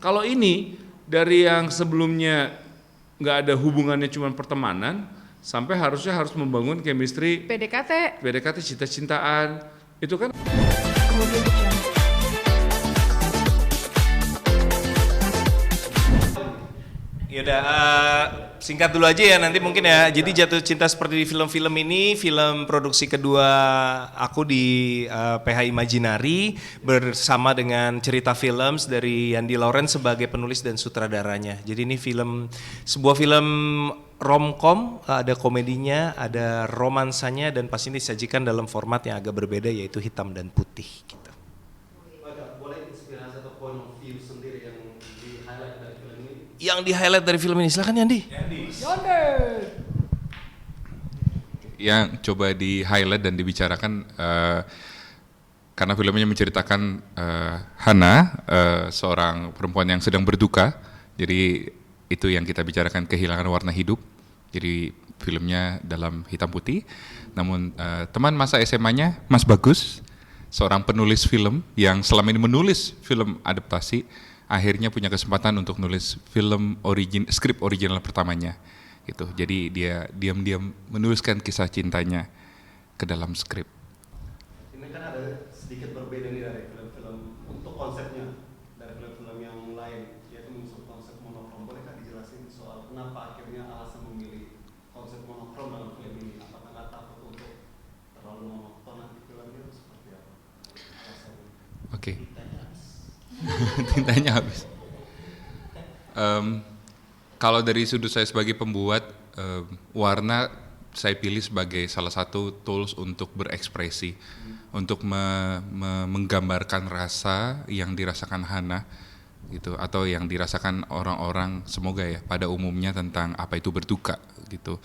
Kalau ini dari yang sebelumnya nggak ada hubungannya cuma pertemanan, sampai harusnya harus membangun chemistry, PDKT cinta-cintaan, itu kan. Yaudah, singkat dulu aja ya nanti mungkin ya. Jadi Jatuh Cinta Seperti di Film-Film ini film produksi kedua aku di PH Imaginary bersama dengan Cerita Films dari Yandi Lawrence sebagai penulis dan sutradaranya. Jadi ini sebuah film romcom, ada komedinya, ada romansanya, dan pasti disajikan dalam format yang agak berbeda yaitu hitam dan putih gitu. Boleh inspirasi atau point of view sendiri yang di-highlight dari film ini? Yang di-highlight dari film ini, silakan Yandi. Yang coba di-highlight dan dibicarakan karena filmnya menceritakan Hana, seorang perempuan yang sedang berduka. Jadi itu yang kita bicarakan, kehilangan warna hidup. Jadi filmnya dalam hitam putih. Namun teman masa SMA-nya Mas Bagus, seorang penulis film yang selama ini menulis film adaptasi, akhirnya punya kesempatan untuk nulis skrip original pertamanya gitu. Jadi dia diam-diam menuliskan kisah cintanya ke dalam skrip. Ini kan ada sedikit berbeda nih dari film-film untuk konsepnya dari film-film yang lain, yaitu mengusung konsep monokrom. Bolehkah dijelasin soal kenapa akhirnya alasan memilih konsep monokrom dalam film ini? Apakah nggak takut untuk terlalu monoton nanti filmnya atau seperti apa? Alasannya? Oke. Tintanya habis. Kalau dari sudut saya sebagai pembuat, warna saya pilih sebagai salah satu tools untuk berekspresi, untuk menggambarkan rasa yang dirasakan Hana gitu, atau yang dirasakan orang-orang, semoga ya pada umumnya, tentang apa itu berduka gitu.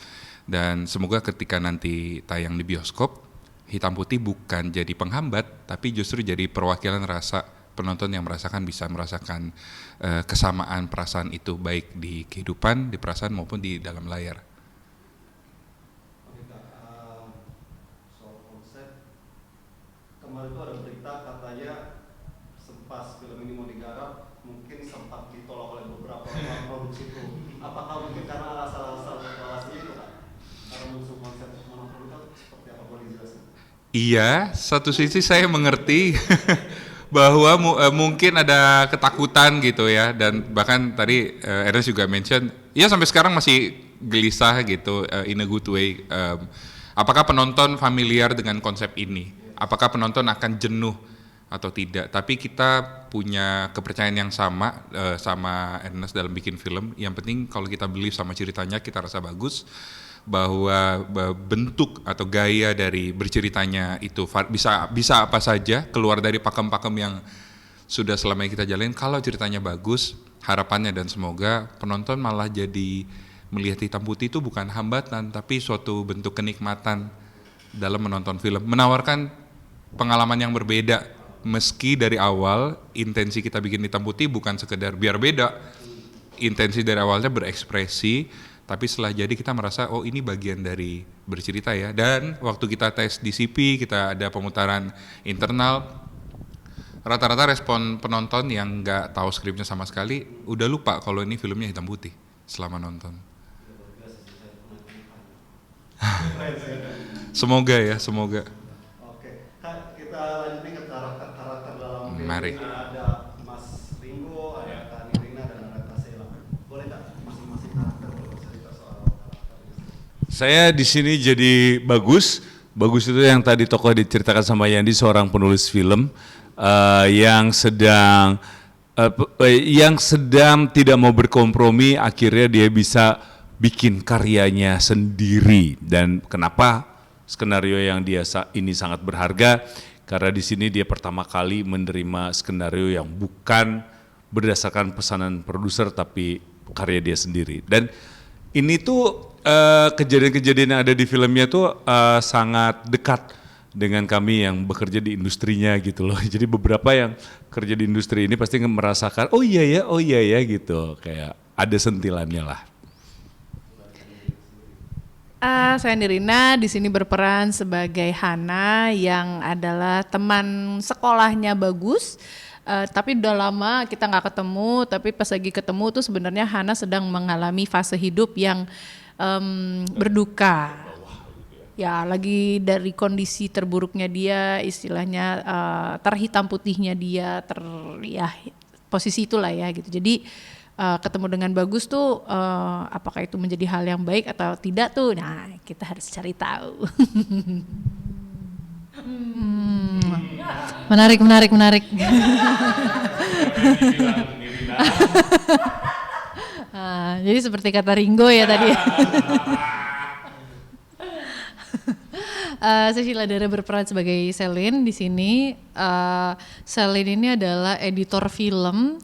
Dan semoga ketika nanti tayang di bioskop, hitam putih bukan jadi penghambat, tapi justru jadi perwakilan rasa. Penonton yang bisa merasakan kesamaan perasaan itu, baik di kehidupan, di perasaan maupun di dalam layar. Oke Kak, soal konsep, kemarin itu ada berita katanya pas film ini mau digarap mungkin sempat ditolak oleh beberapa orang produksi itu. Apakah mungkin karena alasannya itu Kak? Karena musuh konsep monokrom itu seperti apa, boleh dijelasin? Iya, satu sisi saya mengerti bahwa mungkin ada ketakutan gitu ya, dan bahkan tadi Ernest juga mention, ya sampai sekarang masih gelisah gitu, in a good way. Apakah penonton familiar dengan konsep ini? Apakah penonton akan jenuh atau tidak? Tapi kita punya kepercayaan yang sama sama Ernest dalam bikin film. Yang penting kalau kita believe sama ceritanya, kita rasa bagus, bahwa bentuk atau gaya dari berceritanya itu bisa apa saja, keluar dari pakem-pakem yang sudah selama ini kita jalanin. Kalau ceritanya bagus, harapannya dan semoga penonton malah jadi melihat hitam putih itu bukan hambatan, tapi suatu bentuk kenikmatan dalam menonton film, menawarkan pengalaman yang berbeda. Meski dari awal intensi kita bikin hitam putih bukan sekedar biar beda, intensi dari awalnya berekspresi, tapi setelah jadi kita merasa oh ini bagian dari bercerita ya. Dan waktu kita tes DCP, kita ada pemutaran internal, rata-rata respon penonton yang nggak tahu skripnya sama sekali udah lupa kalau ini filmnya hitam putih selama nonton. Semoga ya, semoga. Oke, Kak, kita lanjutin ke karakter dalam film. Mari. Ada Mas Ringo, ada Kak Nirina, dan ada Kak Sela. Boleh Kak, masing-masing karakter bercerita soal karakternya? Saya di sini jadi Bagus. Bagus itu yang tadi tokoh diceritakan sama Yandi, seorang penulis film yang sedang tidak mau berkompromi, akhirnya dia bisa bikin karyanya sendiri. Dan kenapa skenario yang dia ini sangat berharga? Karena di sini dia pertama kali menerima skenario yang bukan berdasarkan pesanan produser, tapi karya dia sendiri. Dan ini tuh kejadian-kejadian yang ada di filmnya tuh sangat dekat dengan kami yang bekerja di industrinya gitu loh. Jadi beberapa yang kerja di industri ini pasti merasakan oh iya ya gitu, kayak ada sentilannya lah. Saya Nirina, di sini berperan sebagai Hana yang adalah teman sekolahnya Bagus. Tapi udah lama kita nggak ketemu, tapi pas lagi ketemu tuh sebenarnya Hana sedang mengalami fase hidup yang berduka. Ya, lagi dari kondisi terburuknya dia, istilahnya terhitam putihnya dia, ya posisi itulah ya gitu. Jadi ketemu dengan Bagus tuh apakah itu menjadi hal yang baik atau tidak tuh? Nah, kita harus cari tahu. Menarik. Jadi seperti kata Ringo ya tadi. Saya Sheila Dara berperan sebagai Selin di sini. Selin ini adalah editor film.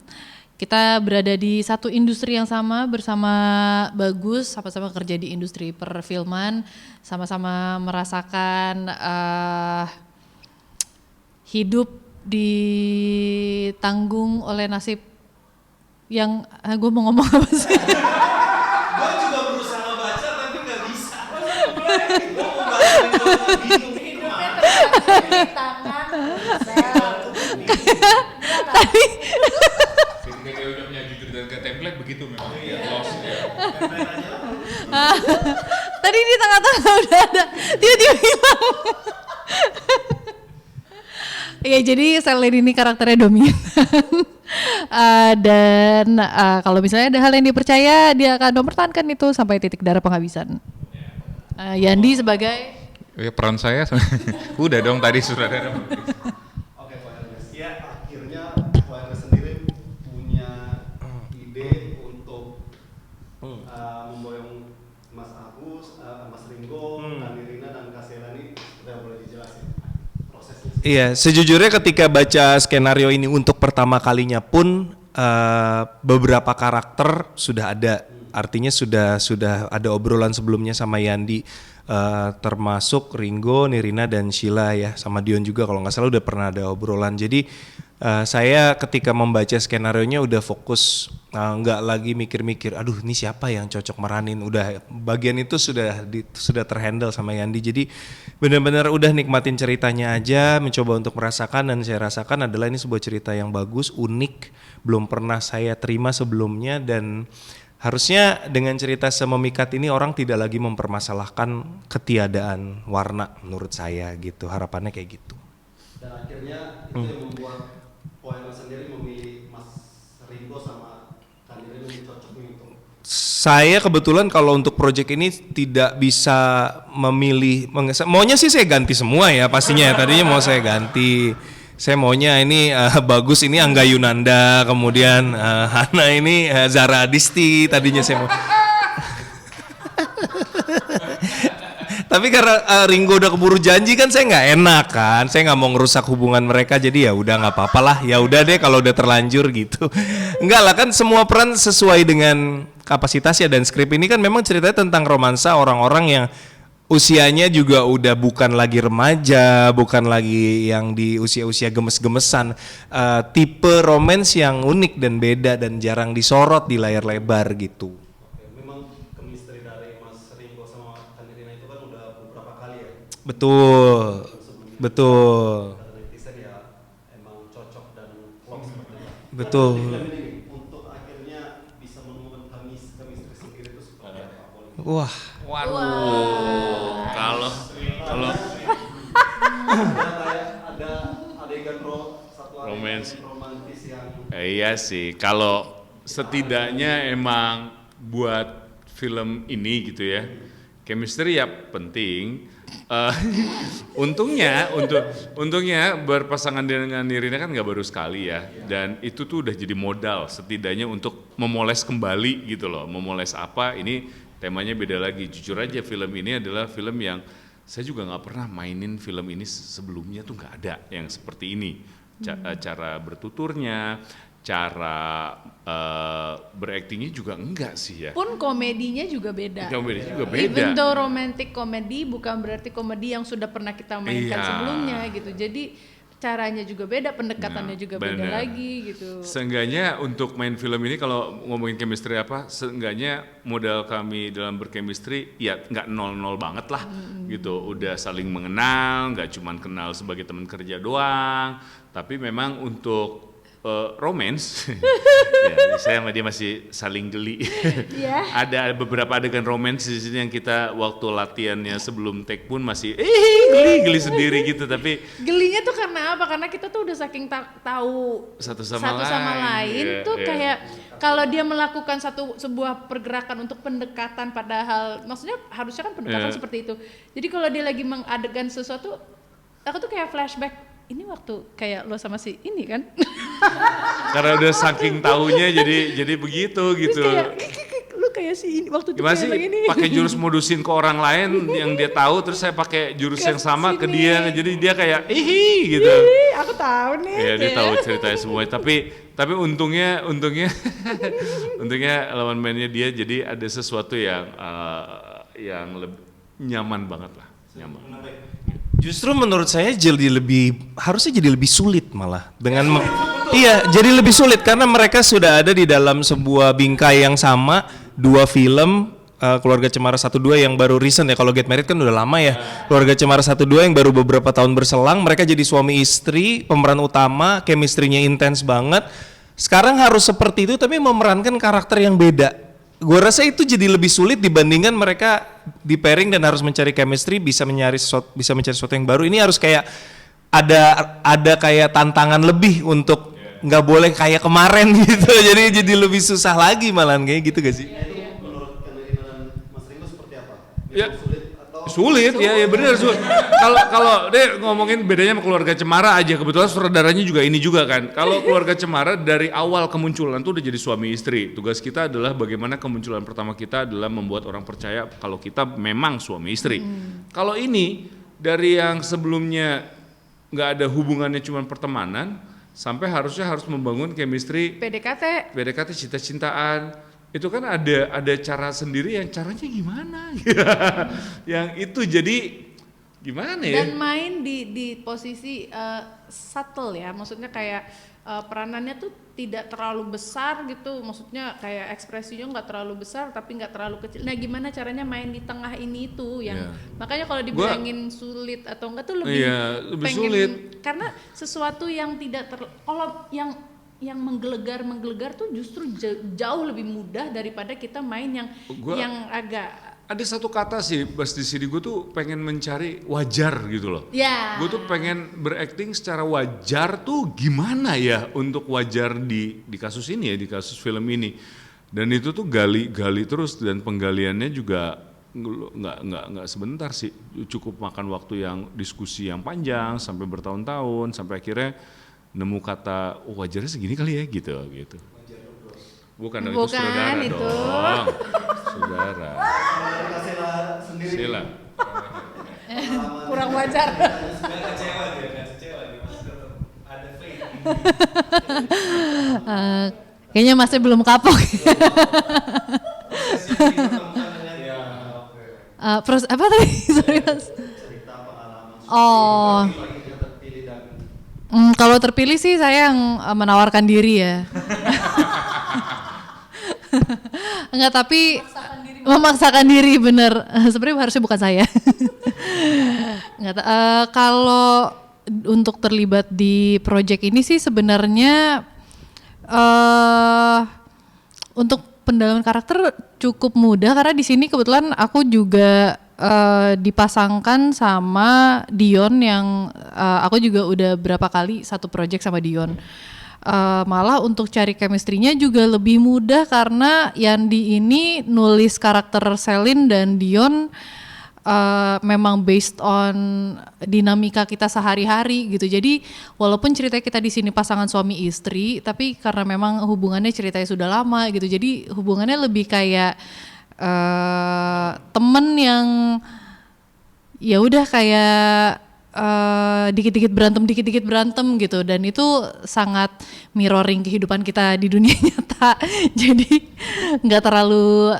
Kita berada di satu industri yang sama bersama Bagus, sama-sama kerja di industri perfilman, sama-sama merasakan hidup ditanggung oleh nasib yang gue mau ngomong apa sih? Gue juga berusaha baca tapi nggak bisa. Gue mau baca Hidupnya tangan tadi Ketika dia udah punya jujur dan ke template begitu memang. Lost ya. tadi di tengah-tengah udah ada tiba-tiba hilang. Ya jadi Selin ini karakternya dominan. Dan kalau misalnya ada hal yang dipercaya dia akan mempertahankan itu sampai titik darah penghabisan. Yandi sebagai Ya, peran saya udah dong tadi sutradara. Oke, Pak Ernest. Ya, akhirnya Pak Ernest sendiri punya ide untuk memboyong Mas Agus, Mas Ringo, Kak Nirina dan Kak Sheila ini, udah boleh dijelasin prosesnya. Iya, sejujurnya ketika baca skenario ini untuk pertama kalinya pun beberapa karakter sudah ada. Artinya sudah ada obrolan sebelumnya sama Yandi, termasuk Ringo, Nirina dan Sheila ya, sama Dion juga kalau nggak salah udah pernah ada obrolan. Jadi saya ketika membaca skenarionya udah fokus, nggak lagi mikir-mikir, aduh ini siapa yang cocok meranin. Udah bagian itu sudah terhandle sama Yandi. Jadi benar-benar udah nikmatin ceritanya aja, mencoba untuk merasakan, dan saya rasakan adalah ini sebuah cerita yang bagus, unik, belum pernah saya terima sebelumnya, dan harusnya dengan cerita sememikat ini orang tidak lagi mempermasalahkan ketiadaan warna menurut saya gitu, harapannya kayak gitu. Dan akhirnya itu yang membuat Poema sendiri memilih Mas Ringo sama Kak Nirina lebih cocok nih untuk Saya kebetulan kalau untuk proyek ini tidak bisa memilih, maunya sih saya ganti semua ya pastinya ya, tadinya mau saya ganti. Saya maunya ini Bagus ini Angga Yunanda, kemudian Hana ini Zara Adisti tadinya saya mau. Tapi karena Ringo udah keburu janji kan saya nggak enak kan, saya nggak mau ngerusak hubungan mereka, jadi ya udah nggak apa-apa lah, ya udah deh kalau udah terlanjur gitu. Enggak lah, kan semua peran sesuai dengan kapasitasnya, dan skrip ini kan memang ceritanya tentang romansa orang-orang yang usianya juga udah bukan lagi remaja, bukan lagi yang di usia-usia gemes-gemesan, tipe romance yang unik dan beda dan jarang disorot di layar lebar gitu. Oke, memang chemistry dari Mas Ringo sama Kak Nirina itu kan udah beberapa kali ya. Betul, betul, Kata netizen ya emang cocok dan klop seperti itu. betul. Nah, di film ini untuk akhirnya bisa menemukan chemistry sendiri itu seperti apa? Boleh. Wah, Waduh, kalau Ada adegan satu adegan Romance. romantis yang iya sih, kalau setidaknya emang buat film ini gitu ya, chemistry ya penting. Untungnya berpasangan dengan Nirina kan nggak baru sekali ya, dan itu tuh udah jadi modal setidaknya untuk memoles kembali gitu loh. Memoles apa, ini temanya beda lagi. Jujur aja film ini adalah film yang saya juga nggak pernah mainin film ini sebelumnya, tuh nggak ada yang seperti ini. Cara bertuturnya, cara beraktingnya juga enggak sih ya. pun komedinya juga beda. Komedinya juga beda. Even though romantic comedy bukan berarti komedi yang sudah pernah kita mainkan Iya. sebelumnya gitu. Jadi caranya juga beda, pendekatannya Nah, juga beda bener. lagi gitu. Seenggaknya untuk main film ini kalau ngomongin chemistry apa, seenggaknya modal kami dalam berchemistry ya nggak 0-0 banget lah gitu. Udah saling mengenal, nggak cuman kenal sebagai teman kerja doang, tapi memang untuk romance, ya, saya sama dia masih saling geli. Iya. Ada beberapa adegan romance di sini yang kita waktu latihannya sebelum take pun masih geli sendiri gitu. Tapi Gelinya tuh karena apa? Karena kita tuh udah saking tahu satu sama lain Iya, tuh iya. kayak kalau dia melakukan sebuah pergerakan untuk pendekatan, padahal maksudnya harusnya kan pendekatan Iya. seperti itu. Jadi kalau dia lagi mengadegan sesuatu, aku tuh kayak flashback. Ini waktu kayak lo sama si ini kan? karena udah saking tahunya jadi begitu gitu. Terus kayak lu kayak si ini waktu itu Gimana kayak sih begini. pakai jurus modusin ke orang lain yang dia tahu, terus saya pakai jurus Ke yang sama ke sini. dia, jadi dia kayak gitu. Ih, aku tahu nih. Iya, dia kayak. tahu ceritanya semua. Tapi untungnya lawan mainnya dia jadi ada sesuatu yang lebih nyaman banget lah, nyaman. Justru menurut saya harusnya jadi lebih sulit malah iya, jadi lebih sulit karena mereka sudah ada di dalam sebuah bingkai yang sama, dua film, Keluarga Cemara 1-2 yang baru recent ya. Kalau Get Married kan udah lama ya. Keluarga Cemara 1-2 yang baru beberapa tahun berselang, mereka jadi suami istri, pemeran utama, chemistry-nya intens banget. Sekarang harus seperti itu tapi memerankan karakter yang beda. Gue rasa itu jadi lebih sulit dibandingkan mereka di pairing dan harus mencari chemistry, bisa mencari sesuatu yang baru. Ini harus kayak ada kayak tantangan lebih untuk nggak boleh kayak kemarin gitu. Jadi lebih susah lagi malahan kayak gitu gak sih? Menurut Kanarina dan Mas Ringo seperti apa? Ya. Sulit atau Sulit ya benar sulit. Kalau dia ngomongin bedanya sama Keluarga Cemara aja, kebetulan sutradaranya juga ini juga kan. Kalau Keluarga Cemara dari awal kemunculan tuh udah jadi suami istri. Tugas kita adalah bagaimana kemunculan pertama kita adalah membuat orang percaya kalau kita memang suami istri. Kalau ini dari yang sebelumnya nggak ada hubungannya cuma pertemanan sampai harus membangun chemistry, PDKT cinta-cintaan. Itu kan ada cara sendiri yang caranya gimana? Yang itu jadi gimana ya? Dan main di posisi subtle ya, maksudnya kayak peranannya tuh tidak terlalu besar gitu, maksudnya kayak ekspresinya nggak terlalu besar tapi nggak terlalu kecil. Nah gimana caranya main di tengah ini tuh yang makanya kalau dibilangin sulit atau enggak tuh lebih pengen, sulit. karena sesuatu yang tidak kalau yang menggelegar tuh justru jauh lebih mudah daripada kita main yang agak. Ada satu kata sih pas di sini gue tuh pengen mencari wajar gitu loh. Ya. Gue tuh pengen berakting secara wajar tuh gimana ya untuk wajar di kasus ini ya, di kasus film ini. Dan itu tuh gali terus dan penggaliannya juga nggak sebentar sih, cukup makan waktu yang diskusi yang panjang sampai bertahun-tahun sampai akhirnya nemu kata wajarnya segini kali ya gitu. Bukan itu saudara itu. dong. Saudara. Sila. Kurang wajar. Kayaknya masih belum kapok. Apa tadi? Sorry Mas. Oh. Kalau terpilih sih saya yang menawarkan diri ya. Enggak, tapi memaksakan diri bener. Sebenarnya harusnya bukan saya. Enggak, kalau untuk terlibat di project ini sih sebenarnya untuk pendalaman karakter cukup mudah karena di sini kebetulan aku juga dipasangkan sama Dion yang aku juga udah berapa kali satu project sama Dion. Malah untuk cari chemistry-nya juga lebih mudah karena Yandi ini nulis karakter Selin dan Dion memang based on dinamika kita sehari-hari gitu. Jadi walaupun cerita kita di sini pasangan suami istri, tapi karena memang hubungannya ceritanya sudah lama gitu. Jadi hubungannya lebih kayak temen yang ya udah kayak dikit-dikit berantem gitu, dan itu sangat mirroring kehidupan kita di dunia nyata. Jadi nggak terlalu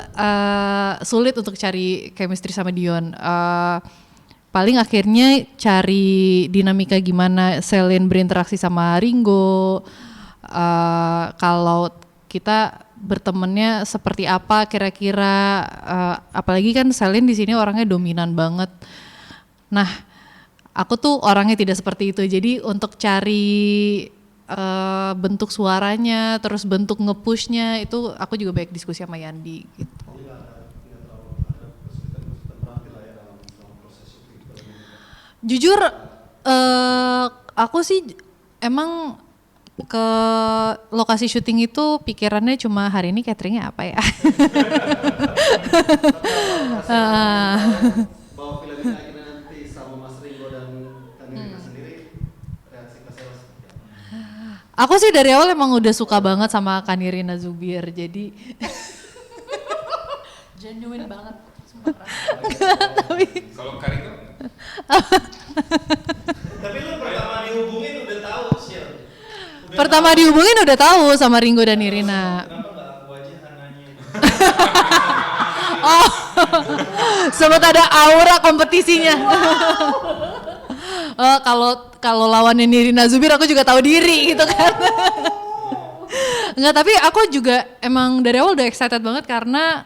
sulit untuk cari chemistry sama Dion. Paling akhirnya cari dinamika gimana Selin berinteraksi sama Ringo, kalau kita bertemannya seperti apa kira-kira, apalagi kan Selin di sini orangnya dominan banget. Nah, aku tuh orangnya tidak seperti itu, jadi untuk cari bentuk suaranya, terus bentuk nge-pushnya itu aku juga banyak diskusi sama Yandi gitu. Jujur aku sih emang ke lokasi syuting itu pikirannya cuma hari ini cateringnya apa ya. Bahwa film ini akhirnya nanti sama Mas Ringo dan Kanirina sendiri, reaksi Kak Sela seperti apa? Aku sih dari awal emang udah suka banget sama Kanirina Zubir, jadi genuine banget. Tapi Kalau Kariko? Tapi lu pertama dihubungin udah tahu sih. pertama dihubungin udah tahu sama Ringo dan Nirina. Kenapa nggak aku aja Hananya? Oh, sempat ada aura kompetisinya. Oh, kalau lawannya Nirina Zubir aku juga tahu diri gitu kan. Enggak, tapi aku juga emang dari awal udah excited banget karena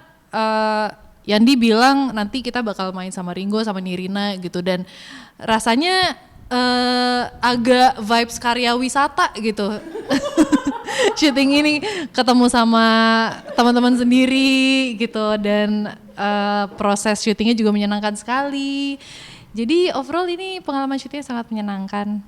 Yandi bilang nanti kita bakal main sama Ringo sama Nirina gitu, dan rasanya agak vibes karya wisata gitu. Syuting ini ketemu sama teman-teman sendiri gitu, dan proses syutingnya juga menyenangkan sekali. Jadi overall ini pengalaman syutingnya sangat menyenangkan.